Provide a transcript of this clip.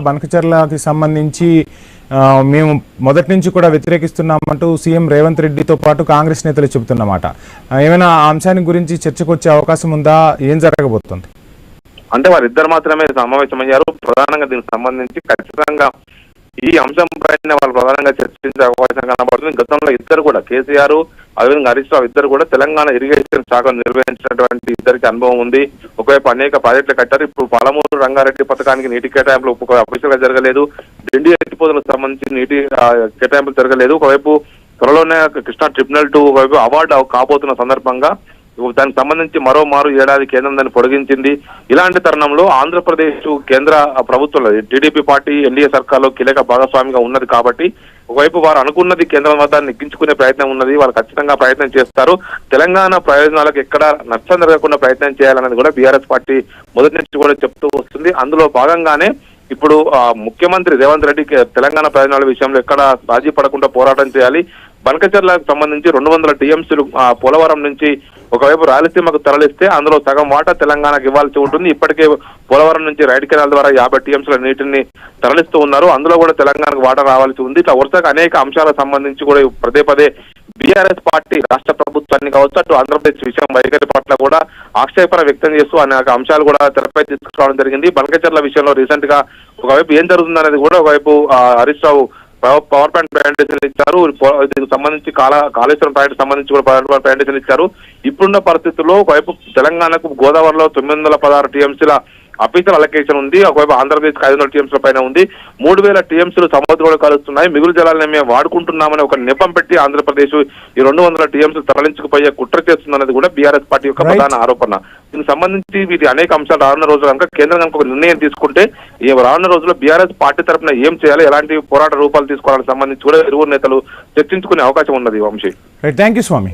బనకచెర్లకి సంబంధించి మేము మొదటి నుంచి కూడా వ్యతిరేకిస్తున్నామంటూ సీఎం రేవంత్ రెడ్డితో పాటు కాంగ్రెస్ నేతలు చెబుతున్నమాట. ఏమైనా ఆ అంశానికి గురించి చర్చకు వచ్చే అవకాశం ఉందా? ఏం జరగబోతుంది? అంటే వారిద్దరు మాత్రమే సమావేశమయ్యారు. ప్రధానంగా దీనికి సంబంధించి ఖచ్చితంగా ఈ అంశం పైన వాళ్ళు ప్రధానంగా చర్చించే అవకాశం కనబడుతుంది. గతంలో ఇద్దరు కూడా కేసీఆర్ అదేవిధంగా హరీష్ రావు ఇద్దరు కూడా తెలంగాణ ఇరిగేషన్ శాఖను నిర్వహించినటువంటి ఇద్దరికి అనుభవం ఉంది. ఒకవైపు అనేక ప్రాజెక్టులు కట్టారు. ఇప్పుడు పాలమూరు రంగారెడ్డి పథకానికి నీటి కేటాయింపులు అఫీషియల్ గా జరగలేదు. డిండి ఎత్తిపోతలకు సంబంధించి నీటి కేటాయింపులు జరగలేదు. ఒకవైపు త్వరలోనే కృష్ణా ట్రిబ్యునల్ 2 ఒకవైపు అవార్డు కాబోతున్న సందర్భంగా దానికి సంబంధించి మరోమారు ఏడాది కేంద్రం దాన్ని పొడిగించింది. ఇలాంటి తరుణంలో ఆంధ్రప్రదేశ్ కేంద్ర ప్రభుత్వంలో టీడీపీ పార్టీ ఎన్డీఏ సర్కార్లో కీలక భాగస్వామిగా ఉన్నది కాబట్టి ఒకవైపు వారు అనుకున్నది కేంద్రం వద్ద నెగ్గించుకునే ప్రయత్నం ఉన్నది. వాళ్ళు ఖచ్చితంగా ప్రయత్నం చేస్తారు. తెలంగాణ ప్రయోజనాలకు ఎక్కడ నష్టం జరగకుండా ప్రయత్నం చేయాలనేది కూడా బీఆర్ఎస్ పార్టీ మొదటి నుంచి కూడా చెప్తూ వస్తుంది. అందులో భాగంగానే ఇప్పుడు ముఖ్యమంత్రి రేవంత్ రెడ్డి తెలంగాణ ప్రయోజనాల విషయంలో ఎక్కడ రాజీ పడకుండా పోరాటం చేయాలి. బనకచెర్లకు సంబంధించి 200 టీఎంసీలు పోలవరం నుంచి ఒకవైపు రాయలసీమకు తరలిస్తే అందులో సగం వాటా తెలంగాణకు ఇవ్వాల్సి ఉంటుంది. ఇప్పటికే పోలవరం నుంచి రైడ్ కెనాల్ ద్వారా 50 టీఎంసీల నీటిని తరలిస్తూ ఉన్నారు. అందులో కూడా తెలంగాణకు వాటా రావాల్సి ఉంది. ఇట్లా వరుసగా అనేక అంశాలకు సంబంధించి కూడా పదే బీఆర్ఎస్ పార్టీ రాష్ట్ర ప్రభుత్వాన్ని కావచ్చు, అటు ఆంధ్రప్రదేశ్ విషయం వైఖరి పట్ల కూడా ఆక్షేపణ వ్యక్తం చేస్తూ అనేక అంశాలు కూడా తెరపై తీసుకురావడం జరిగింది. బనకచెర్ల విషయంలో రీసెంట్ గా ఒకవైపు ఏం జరుగుతుంది అనేది కూడా ఒకవైపు Harish Rao power plant presentation ఇచ్చారు. దీనికి సంబంధించి కాళేశ్వరం ప్రాజెక్టు సంబంధించి కూడా పవర్ ప్లాంట్ ప్రజెంటేషన్ ఇచ్చారు. ఇప్పుడున్న పరిస్థితుల్లో ఒకవైపు తెలంగాణకు గోదావరిలో 916 టీఎంసీల అఫీషియల్ అలొకేషన్ ఉంది. ఒకవైపు ఆంధ్రప్రదేశ్ 500 టీఎంసీల పైన ఉంది. 3000 టీఎంసీలు సముద్రంలో కలుస్తున్నాయి. మిగులు జలాలను మేము వాడుకుంటున్నామని ఒక నెపం పెట్టి ఆంధ్రప్రదేశ్ ఈ 200 టీఎంసీలు తరలించుకుపోయే కుట్ర చేస్తుందన్నది కూడా బీఆర్ఎస్ పార్టీ యొక్క ప్రధాన ఆరోపణ. దీనికి సంబంధించి వీటి అనేక అంశాలు రానున్న రోజులు కనుక కేంద్రం కనుక ఒక నిర్ణయం తీసుకుంటే ఈ రానున్న రోజుల్లో బీఆర్ఎస్ పార్టీ తరఫున ఏం చేయాలి, ఎలాంటి పోరాట రూపాలు తీసుకోవాలని సంబంధించి కూడా ఇరువురు నేతలు చర్చించుకునే అవకాశం ఉన్నది. Vamshi, thank you Swamy.